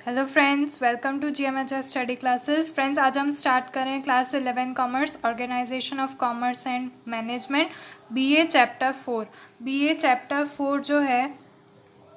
Hello friends, welcome to GMHS study classes. Friends, आज हम start करें class 11 commerce, organisation of commerce and management, BA chapter 4। BA chapter 4 जो है,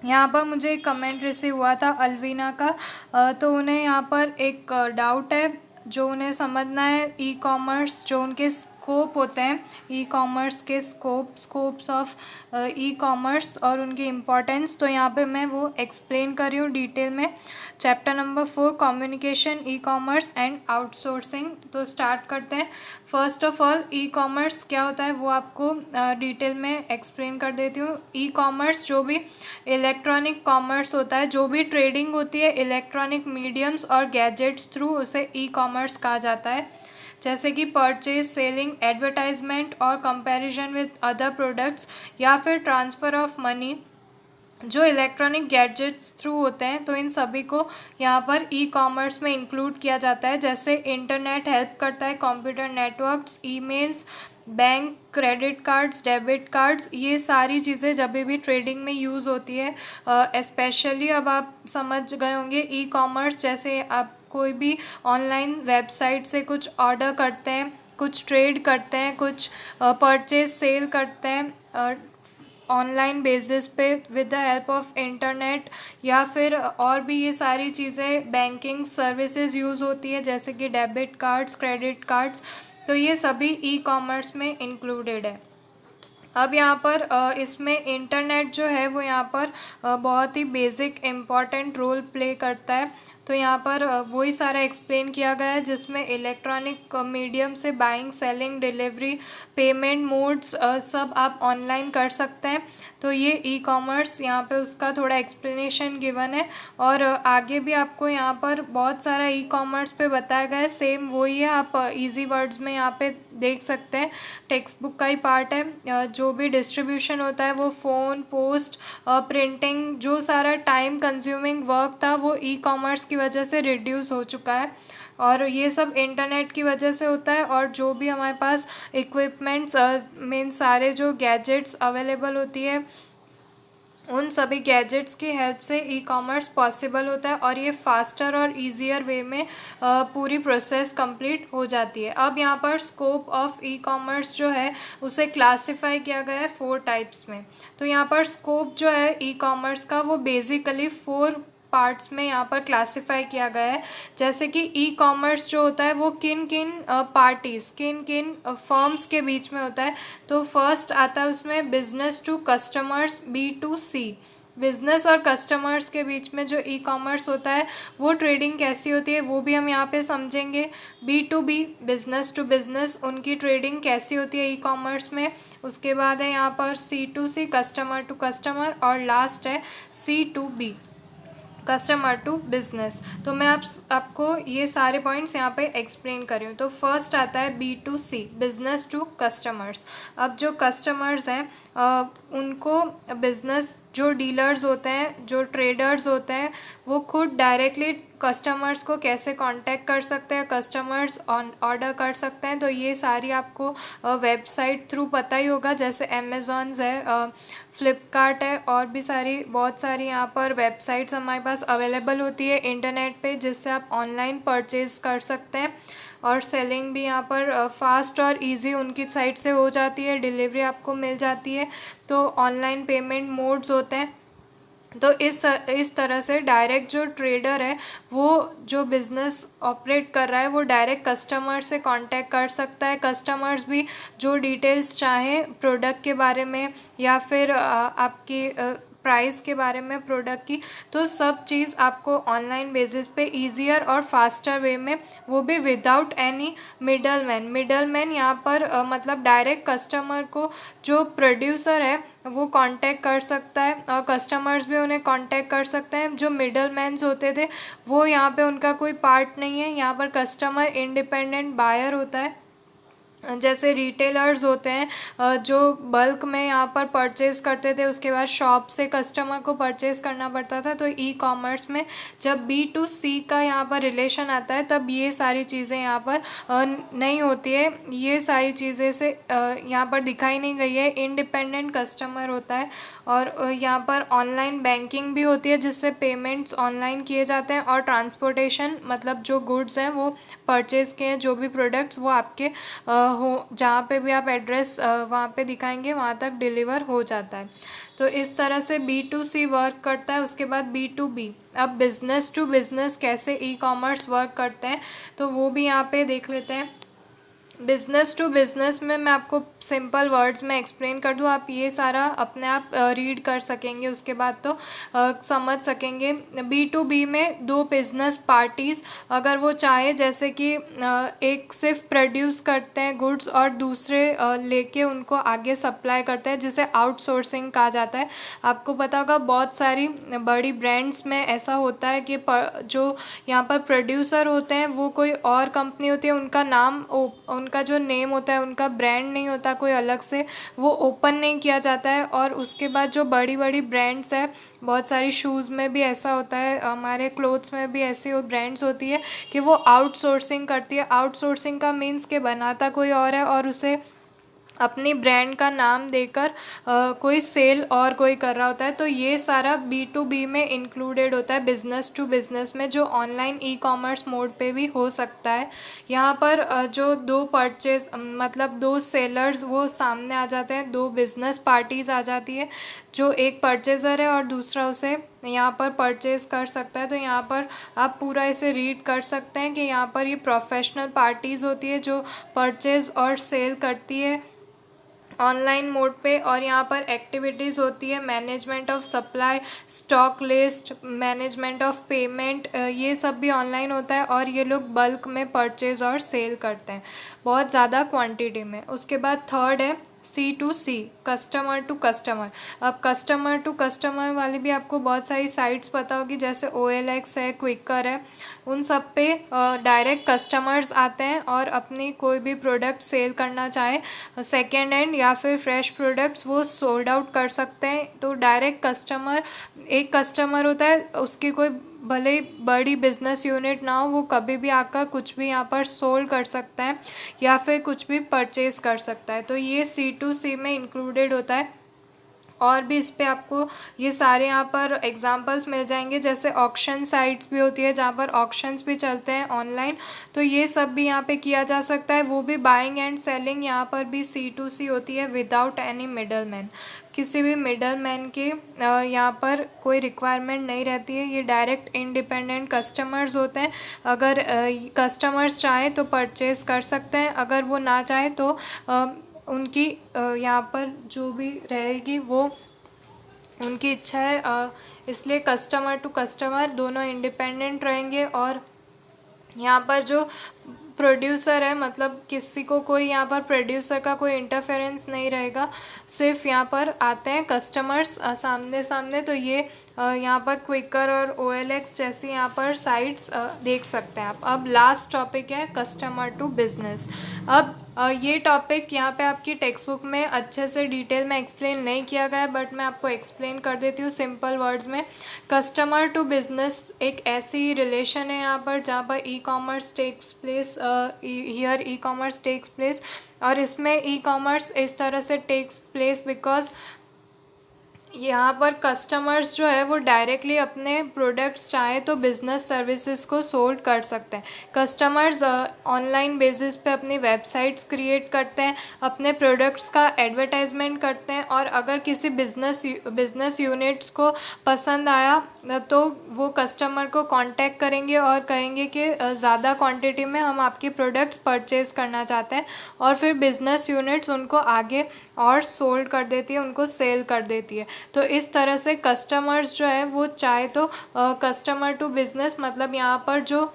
यहाँ पर मुझे एक कमेंट रिसीव हुआ था अलवीना का। तो उन्हें यहाँ पर एक डाउट है जो उन्हें समझना है। ई कॉमर्स जो उनके स्कोप होते हैं, ई कॉमर्स के स्कोप्स ऑफ ई कॉमर्स और उनकी इम्पोर्टेंस, तो यहाँ पे मैं वो एक्सप्लेन कर रही हूँ डिटेल में। Chapter number 4, communication, e commerce and outsourcing. तो स्टार्ट करते हैं। First of all, e commerce क्या होता है वो आपको डिटेल में एक्सप्लेन कर देती हूँ। ई कॉमर्स जो भी इलेक्ट्रॉनिक कॉमर्स होता है, जो भी ट्रेडिंग होती है इलेक्ट्रॉनिक मीडियम्स और गैजेट्स थ्रू, उसे ई कॉमर्स कहा जाता है। जैसे कि परचेज, सेलिंग, एडवर्टाइजमेंट और कंपैरिजन विद अदर प्रोडक्ट्स, या फिर ट्रांसफ़र ऑफ मनी जो इलेक्ट्रॉनिक गैजेट्स थ्रू होते हैं। तो इन सभी को यहाँ पर ई कॉमर्स में इंक्लूड किया जाता है। जैसे इंटरनेट हेल्प करता है, computer networks, emails, bank, credit cards, debit cards, ये सारी चीज़ें जब भी ट्रेडिंग में यूज़ होती है। स्पेशली अब आप समझ गए होंगे ई कॉमर्स, जैसे आप कोई भी ऑनलाइन वेबसाइट से कुछ ऑर्डर करते हैं, कुछ ट्रेड करते हैं, कुछ परचेज सेल करते हैं ऑनलाइन बेसिस पे with the help of internet, या फिर और भी ये सारी चीज़ें बैंकिंग सर्विसेज यूज़ होती है, जैसे कि डेबिट कार्ड्स, क्रेडिट कार्ड्स। तो ये सभी ई कॉमर्स में इंक्लूडेड है। अब यहाँ पर इसमें इंटरनेट जो है वो यहाँ पर बहुत ही बेसिक इम्पॉर्टेंट रोल प्ले करता है। तो यहाँ पर वही सारा एक्सप्लेन किया गया है, जिसमें इलेक्ट्रॉनिक मीडियम से buying, selling, delivery, payment modes सब आप ऑनलाइन कर सकते हैं। तो ये ई कॉमर्स यहाँ पे उसका थोड़ा एक्सप्लेनेशन गिवन है। और आगे भी आपको यहाँ पर बहुत सारा ई कॉमर्स पे बताया गया है, सेम वही है, आप इजी वर्ड्स में यहाँ पे देख सकते हैं। टेक्स्ट बुक का ही पार्ट है। जो भी डिस्ट्रीब्यूशन होता है वो फ़ोन, पोस्ट, प्रिंटिंग, जो सारा टाइम कंज्यूमिंग वर्क था वो ई कॉमर्स की वजह से रिड्यूस हो चुका है। और ये सब इंटरनेट की वजह से होता है। और जो भी हमारे पास इक्विपमेंट्स मेन सारे जो गैजेट्स अवेलेबल होती है, उन सभी गैजेट्स की हेल्प से ई कॉमर्स पॉसिबल होता है, और ये फास्टर और इजियर वे में पूरी प्रोसेस कंप्लीट हो जाती है। अब यहाँ पर स्कोप ऑफ ई कॉमर्स जो है उसे क्लासिफाई किया गया है 4 टाइप्स में। तो यहाँ पर स्कोप जो है ई कॉमर्स का वो बेसिकली 4 पार्ट्स में यहाँ पर क्लासिफाई किया गया है। जैसे कि ई कॉमर्स जो होता है वो किन किन पार्टीज़, किन किन फर्म्स के बीच में होता है। तो फर्स्ट आता है उसमें business to customers, B2C। Business और कस्टमर्स के बीच में जो ई कॉमर्स होता है वो ट्रेडिंग कैसी होती है वो भी हम यहाँ पे समझेंगे। B2B, बिज़नेस टू बिज़नेस, उनकी ट्रेडिंग कैसी होती है ई कॉमर्स में। उसके बाद है यहाँ पर C2C, कस्टमर टू कस्टमर, और लास्ट है C2B, कस्टमर टू बिजनेस। तो मैं आपको ये सारे पॉइंट्स यहाँ पे एक्सप्लेन कर रही हूँ। तो फर्स्ट आता है B2C, बिजनेस टू कस्टमर्स। अब जो कस्टमर्स हैं उनको बिजनेस, जो डीलर्स होते हैं, जो ट्रेडर्स होते हैं, वो खुद डायरेक्टली कस्टमर्स को कैसे कांटेक्ट कर सकते हैं, कस्टमर्स ऑर्डर कर सकते हैं। तो ये सारी आपको वेबसाइट थ्रू पता ही होगा, जैसे अमेज़ॉन्स है, फ्लिपकार्ट है, और भी सारी बहुत सारी यहाँ पर वेबसाइट्स हमारे पास अवेलेबल होती है इंटरनेट पे, जिससे आप ऑनलाइन परचेज़ कर सकते हैं। और सेलिंग भी यहाँ पर फास्ट और इजी उनकी साइड से हो जाती है, डिलीवरी आपको मिल जाती है। तो ऑनलाइन पेमेंट मोड्स होते हैं। तो इस तरह से डायरेक्ट जो ट्रेडर है वो जो बिज़नेस ऑपरेट कर रहा है वो डायरेक्ट कस्टमर से कांटेक्ट कर सकता है। कस्टमर्स भी जो डिटेल्स चाहें प्रोडक्ट के बारे में, या फिर आपकी प्राइस के बारे में प्रोडक्ट की, तो सब चीज़ आपको ऑनलाइन बेसिस पे ईजियर और फास्टर वे में, वो भी विदाउट एनी मिडल मैन यहाँ पर मतलब डायरेक्ट कस्टमर को जो प्रोड्यूसर है वो कांटेक्ट कर सकता है, और कस्टमर्स भी उन्हें कांटेक्ट कर सकते हैं। जो मिडल मैन्स होते थे वो यहाँ पे उनका कोई पार्ट नहीं है। यहाँ पर कस्टमर इंडिपेंडेंट बायर होता है, जैसे रिटेलर्स होते हैं जो बल्क में यहाँ पर परचेज करते थे, उसके बाद शॉप से कस्टमर को परचेज करना पड़ता था। तो ई कॉमर्स में जब B2C का यहाँ पर रिलेशन आता है तब ये सारी चीज़ें यहाँ पर नहीं होती है। ये सारी चीज़ें से यहाँ पर दिखाई नहीं गई है। इंडिपेंडेंट कस्टमर होता है और यहाँ पर ऑनलाइन बैंकिंग भी होती है जिससे पेमेंट्स ऑनलाइन किए जाते हैं, और ट्रांसपोर्टेशन मतलब जो गुड्स हैं वो परचेज़ किए हैं, जो भी प्रोडक्ट्स वो आपके हो जहाँ पे भी आप एड्रेस वहाँ पे दिखाएंगे वहाँ तक डिलीवर हो जाता है। तो इस तरह से B2C वर्क करता है। उसके बाद B2B, अब बिज़नेस टू बिज़नेस कैसे ई कॉमर्स वर्क करते हैं तो वो भी यहाँ पे देख लेते हैं। बिज़नेस टू बिज़नेस में मैं आपको सिंपल वर्ड्स में एक्सप्लेन कर दूँ, आप ये सारा अपने आप रीड कर सकेंगे, उसके बाद तो समझ सकेंगे। B2B में दो बिज़नेस पार्टीज़ अगर वो चाहे, जैसे कि एक सिर्फ प्रोड्यूस करते हैं गुड्स और दूसरे लेके उनको आगे सप्लाई करते हैं, जिसे आउटसोर्सिंग कहा जाता है। आपको पता होगा बहुत सारी बड़ी ब्रांड्स में ऐसा होता है कि जो यहाँ पर प्रोड्यूसर होते हैं वो कोई और कंपनी होती है, उनका नाम उनका जो नेम होता है, उनका ब्रांड नहीं होता कोई अलग से, वो ओपन नहीं किया जाता है। और उसके बाद जो बड़ी बड़ी ब्रांड्स है, बहुत सारी शूज़ में भी ऐसा होता है, हमारे क्लोथ्स में भी ऐसी ब्रांड्स होती है कि वो आउटसोर्सिंग करती है। आउटसोर्सिंग का मीन्स कि बनाता कोई और है और उसे अपनी ब्रांड का नाम देकर कोई सेल और कोई कर रहा होता है। तो ये सारा B2B में इंक्लूडेड होता है, बिज़नेस टू बिज़नेस में, जो ऑनलाइन ई कॉमर्स मोड पे भी हो सकता है। यहाँ पर जो दो परचेज मतलब दो सेलर्स वो सामने आ जाते हैं, दो बिज़नेस पार्टीज़ आ जाती है, जो एक परचेज़र है और दूसरा उसे यहाँ पर परचेज़ कर सकता है। तो यहाँ पर आप पूरा इसे रीड कर सकते हैं कि यहाँ पर ये प्रोफेशनल पार्टीज़ होती है जो परचेज़ और सेल करती है ऑनलाइन मोड पे। और यहाँ पर एक्टिविटीज़ होती है management of supply, stock list, management of payment, ये सब भी ऑनलाइन होता है। और ये लोग बल्क में परचेज़ और सेल करते हैं बहुत ज़्यादा क्वांटिटी में। उसके बाद थर्ड है C2C, कस्टमर टू कस्टमर। अब कस्टमर टू कस्टमर वाली भी आपको बहुत सारी साइट्स पता होगी, जैसे OLX है, क्विकर है, उन सब पे डायरेक्ट कस्टमर्स आते हैं और अपनी कोई भी प्रोडक्ट सेल करना चाहे सेकेंड हैंड या फिर फ्रेश प्रोडक्ट्स, वो सोल्ड आउट कर सकते हैं। तो डायरेक्ट कस्टमर, एक कस्टमर होता है, उसकी कोई भले ही बड़ी बिजनेस यूनिट ना हो, वो कभी भी आकर कुछ भी यहाँ पर सोल्ड कर सकता है या फिर कुछ भी परचेज कर सकता है। तो ये C2C में इंक्लूडेड होता है। और भी इस पे आपको ये सारे यहाँ पर एग्जांपल्स मिल जाएंगे, जैसे ऑक्शन साइट्स भी होती है जहाँ पर ऑक्शंस भी चलते हैं ऑनलाइन, तो ये सब भी यहाँ पे किया जा सकता है। वो भी बाइंग एंड सेलिंग यहाँ पर भी C2C होती है विदाउट एनी मिडल मैन। किसी भी मिडल मैन के यहाँ पर कोई रिक्वायरमेंट नहीं रहती है, ये डायरेक्ट इंडिपेंडेंट कस्टमर्स होते हैं। अगर कस्टमर्स चाहें तो परचेज़ कर सकते हैं, अगर वो ना चाहे तो उनकी यहाँ पर जो भी रहेगी वो उनकी इच्छा है। इसलिए कस्टमर टू कस्टमर दोनों इंडिपेंडेंट रहेंगे। और यहाँ पर जो प्रोड्यूसर है, मतलब किसी को कोई यहाँ पर प्रोड्यूसर का कोई इंटरफेरेंस नहीं रहेगा, सिर्फ यहाँ पर आते हैं कस्टमर्स सामने सामने। तो ये यहाँ पर क्विकर और OLX जैसी यहाँ पर साइट्स देख सकते हैं आप। अब लास्ट टॉपिक है कस्टमर टू बिज़नेस। अब ये टॉपिक यहाँ पे आपकी टेक्स्ट बुक में अच्छे से डिटेल में एक्सप्लेन नहीं किया गया है, बट मैं आपको एक्सप्लेन कर देती हूँ सिंपल वर्ड्स में। कस्टमर टू बिज़नेस एक ऐसी रिलेशन है यहाँ पर जहाँ पर e commerce takes place, here e commerce takes place. और इसमें ई कॉमर्स इस तरह से टेक्स प्लेस बिकॉज यहाँ पर कस्टमर्स जो है वो डायरेक्टली अपने प्रोडक्ट्स चाहे तो बिज़नेस सर्विसेज को सोल्ड कर सकते हैं। कस्टमर्स ऑनलाइन बेसिस पे अपनी वेबसाइट्स क्रिएट करते हैं, अपने प्रोडक्ट्स का एडवर्टाइजमेंट करते हैं, और अगर किसी बिज़नेस यूनिट्स को पसंद आया तो वो कस्टमर को कांटेक्ट करेंगे और कहेंगे कि ज़्यादा क्वांटिटी में हम आपकी प्रोडक्ट्स परचेज़ करना चाहते हैं, और फिर बिज़नेस यूनिट्स उनको आगे और सोल्ड कर देती है, उनको सेल कर देती है। तो इस तरह से कस्टमर्स जो है वो चाहे तो कस्टमर टू बिज़नेस, मतलब यहाँ पर जो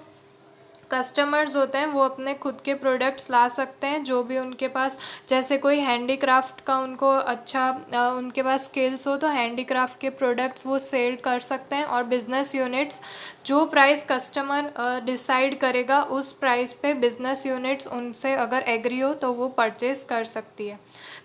कस्टमर्स होते हैं वो अपने खुद के प्रोडक्ट्स ला सकते हैं, जो भी उनके पास, जैसे कोई हैंडीक्राफ्ट का उनको अच्छा उनके पास स्किल्स हो तो हैंडीक्राफ्ट के प्रोडक्ट्स वो सेल कर सकते हैं। और बिज़नेस यूनिट्स जो प्राइस कस्टमर डिसाइड करेगा उस प्राइस पे बिज़नेस यूनिट्स उनसे अगर एग्री हो तो वो परचेज़ कर सकती है।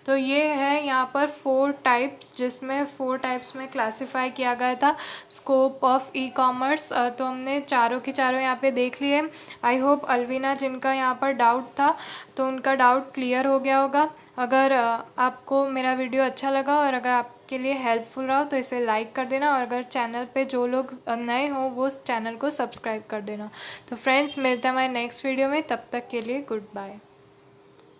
तो ये है यहाँ पर 4 टाइप्स, जिसमें 4 टाइप्स में क्लासिफाई किया गया था स्कोप ऑफ ई कॉमर्स। तो हमने चारों की चारों यहाँ पे देख लिए। आई होप अलविना जिनका यहाँ पर डाउट था तो उनका डाउट क्लियर हो गया होगा। अगर आपको मेरा वीडियो अच्छा लगा और अगर आपके लिए हेल्पफुल रहा तो इसे लाइक कर देना, और अगर चैनल पे जो लोग नए हों वो उस चैनल को सब्सक्राइब कर देना। तो फ्रेंड्स मिलते हैं हमारे नेक्स्ट वीडियो में, तब तक के लिए गुड बाय।